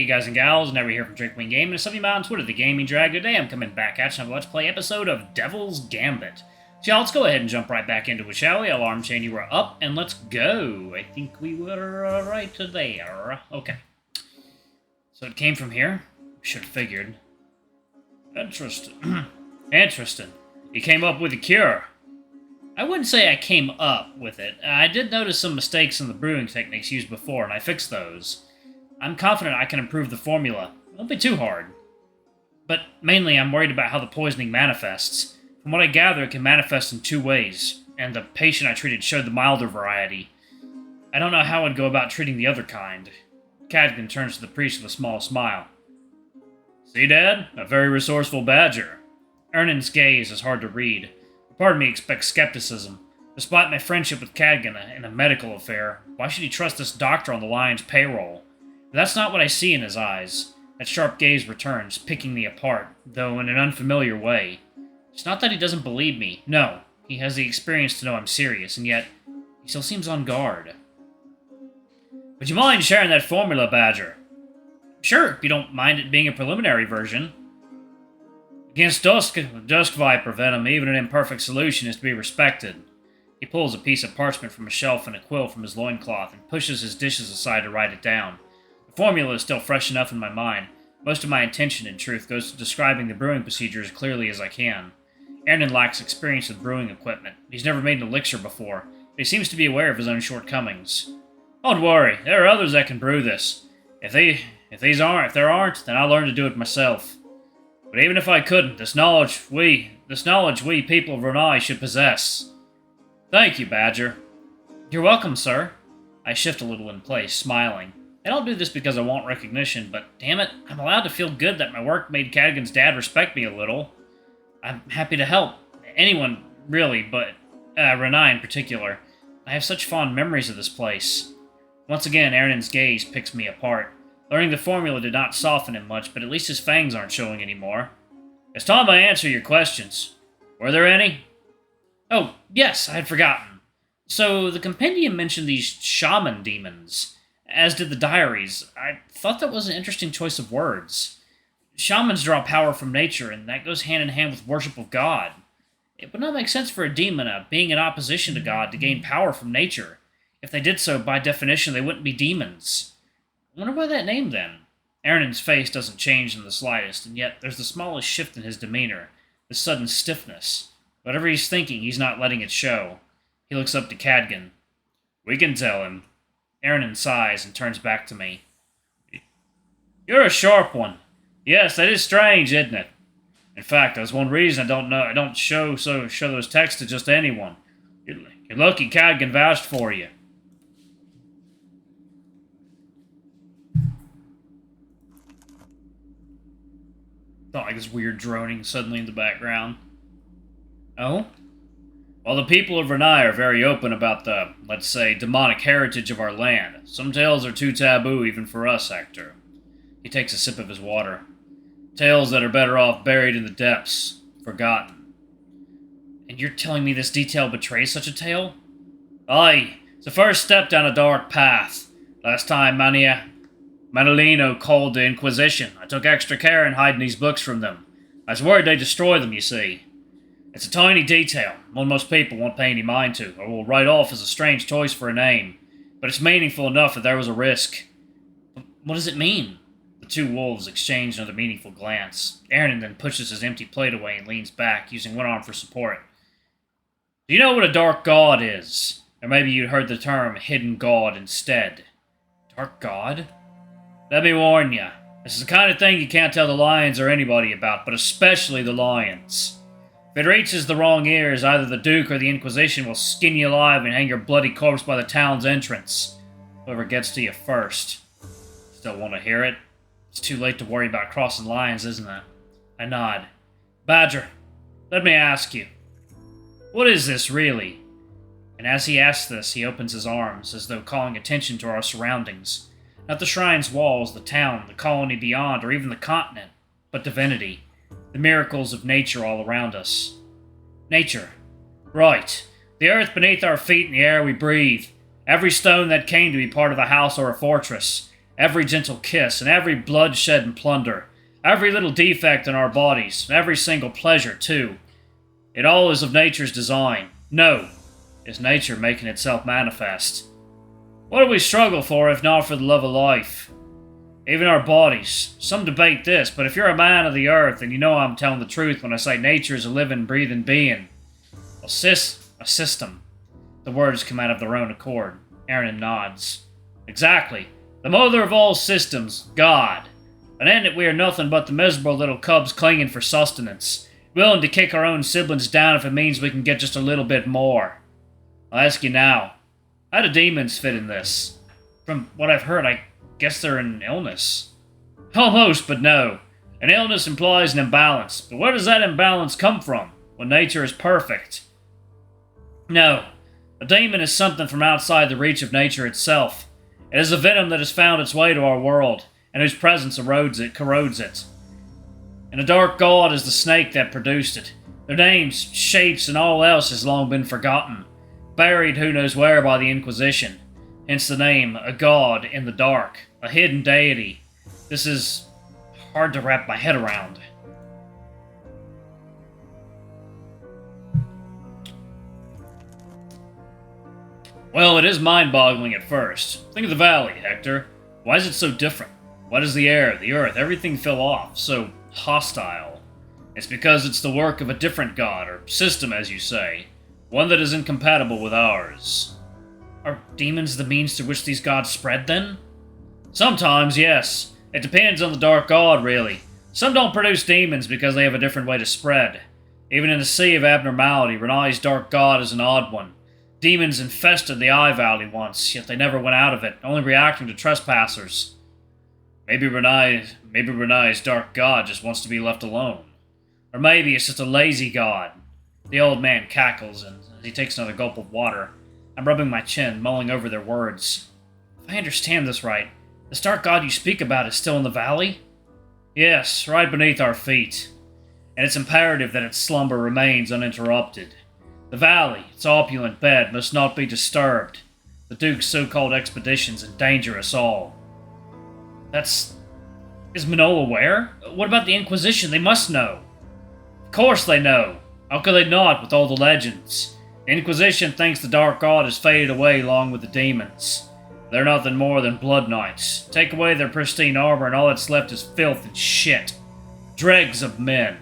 Hey guys and gals, Never here from Drinkwing Gaming, and some of you on Twitter, the Gaming Drag. Today I'm coming back at you on a Let's Play episode of Devil's Gambit. So let's go ahead and jump right back into it, shall we? Alarm chain, you were up, and let's go. I think we were right there. Okay. So it came from here? Should have figured. Interesting. Interesting. You came up with a cure. I wouldn't say I came up with it. I did notice some mistakes in the brewing techniques used before, and I fixed those. I'm confident I can improve the formula. It won't be too hard. But mainly, I'm worried about how the poisoning manifests. From what I gather, it can manifest in two ways, and the patient I treated showed the milder variety. I don't know how I'd go about treating the other kind. Cadgan turns to the priest with a small smile. See, Dad? A very resourceful badger. Ernan's gaze is hard to read. Part of me expects skepticism. Despite my friendship with Cadgan in a medical affair, why should he trust this doctor on the Lion's payroll? But that's not what I see in his eyes. That sharp gaze returns, picking me apart, though in an unfamiliar way. It's not that he doesn't believe me. No, he has the experience to know I'm serious, and yet he still seems on guard. Would you mind sharing that formula, Badger? Sure, if you don't mind it being a preliminary version. Against dusk viper venom, even an imperfect solution is to be respected. He pulls a piece of parchment from a shelf and a quill from his loincloth and pushes his dishes aside to write it down. The formula is still fresh enough in my mind. Most of my attention, in truth, goes to describing the brewing procedure as clearly as I can. Ernan lacks experience with brewing equipment. He's never made an elixir before, but he seems to be aware of his own shortcomings. Don't worry, there are others that can brew this. If there aren't, then I'll learn to do it myself. But even if I couldn't, this knowledge we people of Renai should possess. Thank you, Badger. You're welcome, sir. I shift a little in place, smiling. I don't do this because I want recognition, but damn it, I'm allowed to feel good that my work made Cadgan's dad respect me a little. I'm happy to help. Anyone, really, but Renai in particular. I have such fond memories of this place. Once again, Ernan's gaze picks me apart. Learning the formula did not soften him much, but at least his fangs aren't showing anymore. It's time I answer your questions. Were there any? Oh, yes, I had forgotten. So, the compendium mentioned these shaman demons, as did the diaries. I thought that was an interesting choice of words. Shamans draw power from nature, and that goes hand in hand with worship of God. It would not make sense for a demon, a being in opposition to God, to gain power from nature. If they did so, by definition, they wouldn't be demons. I wonder why that name, then? Ernan's face doesn't change in the slightest, and yet there's the smallest shift in his demeanor, this sudden stiffness. Whatever he's thinking, he's not letting it show. He looks up to Cadgan. We can tell him. Ernan sighs and turns back to me. You're a sharp one. Yes, that is strange, isn't it? In fact, that's one reason I don't show those texts to just anyone. You're lucky Cadgan vouched for you. Thought like this weird droning suddenly in the background. Oh? Well, the people of Renai are very open about the, let's say, demonic heritage of our land. Some tales are too taboo even for us, Hector. He takes a sip of his water. Tales that are better off buried in the depths, forgotten. And you're telling me this detail betrays such a tale? Aye, it's the first step down a dark path. Last time Manolino called the Inquisition, I took extra care in hiding these books from them. I was worried they'd destroy them, you see. It's a tiny detail, one most people won't pay any mind to, or will write off as a strange choice for a name. But it's meaningful enough that there was a risk. But what does it mean? The two wolves exchange another meaningful glance. Ernan then pushes his empty plate away and leans back, using one arm for support. Do you know what a dark god is? Or maybe you heard the term hidden god instead. Dark god? Let me warn you. This is the kind of thing you can't tell the lions or anybody about, but especially the lions. If it reaches the wrong ears, either the Duke or the Inquisition will skin you alive and hang your bloody corpse by the town's entrance. Whoever gets to you first. Still want to hear it? It's too late to worry about crossing lines, isn't it? I nod. Badger, let me ask you. What is this, really? And as he asks this, he opens his arms, as though calling attention to our surroundings. Not the shrine's walls, the town, the colony beyond, or even the continent, but divinity. The miracles of nature all around us. Nature. Right. The earth beneath our feet and the air we breathe. Every stone that came to be part of a house or a fortress. every gentle kiss, and every bloodshed and plunder, every little defect in our bodies, and every single pleasure, too. It all is of nature's design. No, is nature making itself manifest. What do we struggle for if not for the love of life? Even our bodies. Some debate this, but if you're a man of the earth, then you know I'm telling the truth when I say nature is a living, breathing being. A system. The words come out of their own accord. Aaron nods. Exactly. The mother of all systems, God. And in it we are nothing but the miserable little cubs clinging for sustenance, willing to kick our own siblings down if it means we can get just a little bit more. I'll ask you now, how do demons fit in this? From what I've heard, I guess they're an illness. Almost, but no. An illness implies an imbalance, but where does that imbalance come from, when nature is perfect? No. A demon is something from outside the reach of nature itself. It is a venom that has found its way to our world, and whose presence corrodes it. And a dark god is the snake that produced it. Their names, shapes, and all else has long been forgotten, buried who knows where by the Inquisition. Hence the name, a god in the dark, a hidden deity. This is hard to wrap my head around. Well, it is mind-boggling at first. Think of the valley, Hector. Why is it so different? Why does the air, the earth, everything feel off, so hostile? It's because it's the work of a different god, or system as you say. One that is incompatible with ours. Are demons the means through which these gods spread, then? Sometimes, yes. It depends on the dark god, really. Some don't produce demons because they have a different way to spread. Even in a sea of abnormality, Renai's dark god is an odd one. Demons infested the Eye Valley once, yet they never went out of it, only reacting to trespassers. Maybe Renai's dark god just wants to be left alone. Or maybe it's just a lazy god. The old man cackles, and as he takes another gulp of water, I'm rubbing my chin, mulling over their words. If I understand this right, the dark god you speak about is still in the valley? Yes, right beneath our feet. And it's imperative that its slumber remains uninterrupted. The valley, its opulent bed, must not be disturbed. The Duke's so-called expeditions endanger us all. Is Minol aware? What about the Inquisition? They must know. Of course they know. How could they not, with all the legends? The Inquisition thinks the Dark God has faded away along with the demons. They're nothing more than blood knights. Take away their pristine armor and all that's left is filth and shit. Dregs of men.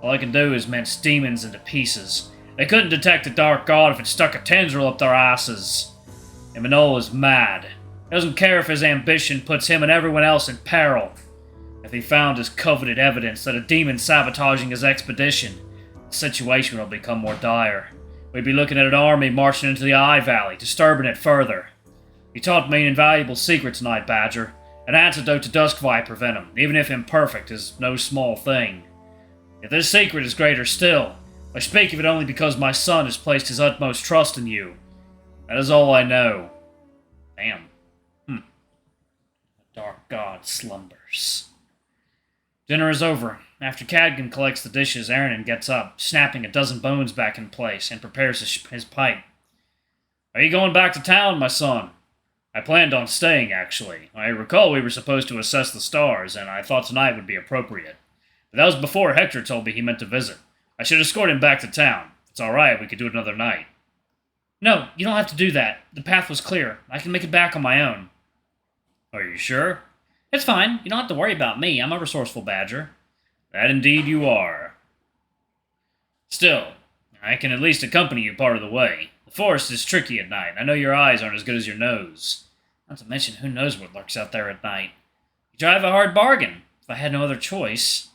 All I can do is mince demons into pieces. They couldn't detect the Dark God if it stuck a tendril up their asses. And Minol is mad. He doesn't care if his ambition puts him and everyone else in peril. If he found his coveted evidence that a demon sabotaging his expedition, the situation will become more dire. We'd be looking at an army marching into the Eye Valley, disturbing it further. You taught me an invaluable secret tonight, Badger. An antidote to Dusk Viper venom, even if imperfect, is no small thing. If this secret is greater still, I speak of it only because my son has placed his utmost trust in you. That is all I know. Damn. The Dark God slumbers. Dinner is over. After Cadgan collects the dishes, Aaron gets up, snapping a dozen bones back in place, and prepares his pipe. Are you going back to town, my son? I planned on staying, actually. I recall we were supposed to assess the stars, and I thought tonight would be appropriate. But that was before Hector told me he meant to visit. I should escort him back to town. If it's alright, we could do it another night. No, you don't have to do that. The path was clear. I can make it back on my own. Are you sure? It's fine. You don't have to worry about me. I'm a resourceful badger. That indeed you are. Still, I can at least accompany you part of the way. The forest is tricky at night. I know your eyes aren't as good as your nose. Not to mention, who knows what lurks out there at night. You drive a hard bargain, if I had no other choice.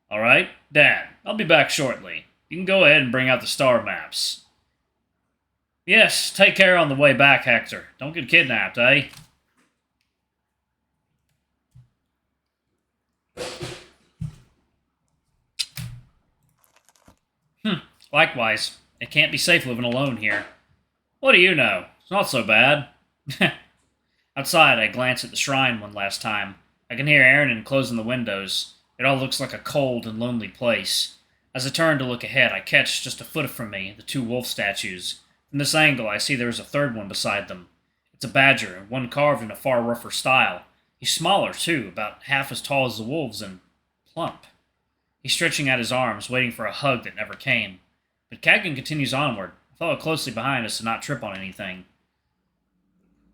All right, Dad, I'll be back shortly. You can go ahead and bring out the star maps. Yes, take care on the way back, Hector. Don't get kidnapped, eh? Likewise. It can't be safe living alone here. What do you know? It's not so bad. Outside, I glance at the shrine one last time. I can hear Aaron closing the windows. It all looks like a cold and lonely place. As I turn to look ahead, I catch, just a foot from me, the two wolf statues. From this angle, I see there is a third one beside them. It's a badger, and one carved in a far rougher style. He's smaller, too, about half as tall as the wolves, and plump. He's stretching out his arms, waiting for a hug that never came. But Cagan continues onward, followed closely behind us to not trip on anything.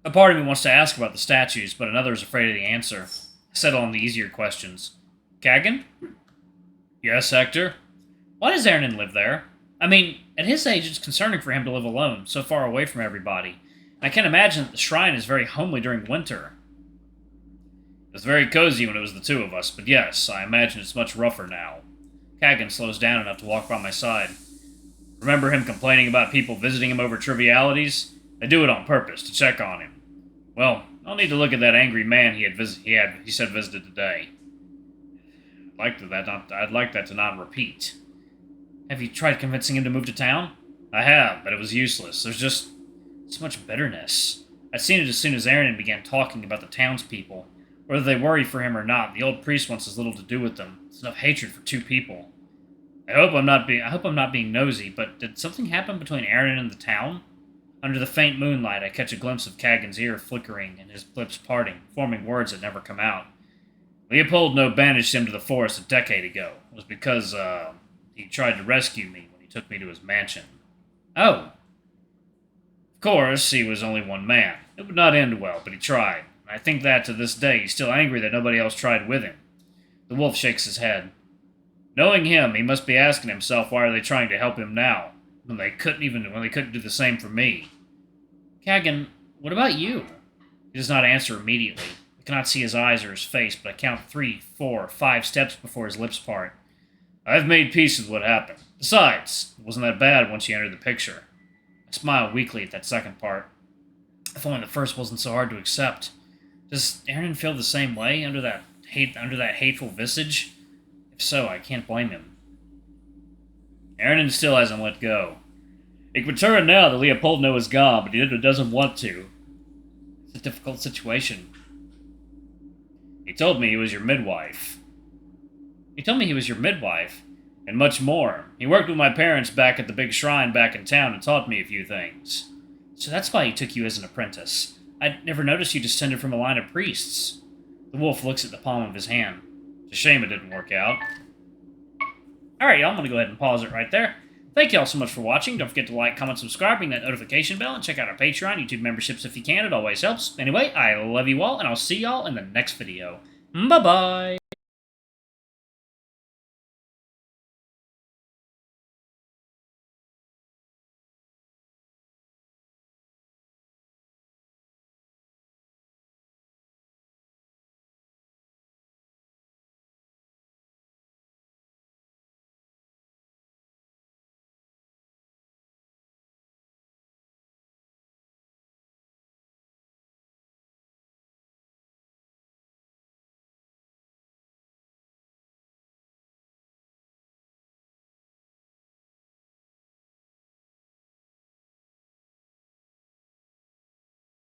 A part of me wants to ask about the statues, but another is afraid of the answer. I settle on the easier questions. Cagan? Yes, Hector? Why does Aaron live there? I mean, at his age, it's concerning for him to live alone, so far away from everybody. I can't imagine that the shrine is very homely during winter. It was very cozy when it was the two of us, but yes, I imagine it's much rougher now. Cagan slows down enough to walk by my side. Remember him complaining about people visiting him over trivialities? They do it on purpose, to check on him. Well, I'll need to look at that angry man he said visited today. I'd like that to not repeat. Have you tried convincing him to move to town? I have, but it was useless. There's just so much bitterness. I'd seen it as soon as Aaron began talking about the townspeople. Whether they worry for him or not, the old priest wants as little to do with them. It's enough hatred for two people. I hope I'm not being nosy, but did something happen between Aaron and the town? Under the faint moonlight, I catch a glimpse of Cagan's ear flickering and his lips parting, forming words that never come out. Leopold banished him to the forest a decade ago. It was because, he tried to rescue me when he took me to his mansion. Oh. Of course, he was only one man. It would not end well, but he tried. I think that, to this day, he's still angry that nobody else tried with him. The wolf shakes his head. Knowing him, he must be asking himself why are they trying to help him now, when they couldn't do the same for me. Cagan, what about you? He does not answer immediately. I cannot see his eyes or his face, but I count 3, 4, 5 steps before his lips part. I've made peace with what happened. Besides, it wasn't that bad once you entered the picture. I smile weakly at that second part. If only the first wasn't so hard to accept. Does Aaron feel the same way under that hateful visage? If so, I can't blame him. Aaron still hasn't let go. He could return now that Leopoldno is gone, but he doesn't want to. It's a difficult situation. He told me he was your midwife. And much more. He worked with my parents back at the big shrine back in town and taught me a few things. So that's why he took you as an apprentice. I'd never noticed you descended from a line of priests. The wolf looks at the palm of his hand. It's a shame it didn't work out. Alright, y'all, I'm going to go ahead and pause it right there. Thank y'all so much for watching. Don't forget to like, comment, subscribe, ring that notification bell, and check out our Patreon, YouTube memberships if you can. It always helps. Anyway, I love you all, and I'll see y'all in the next video. Bye-bye!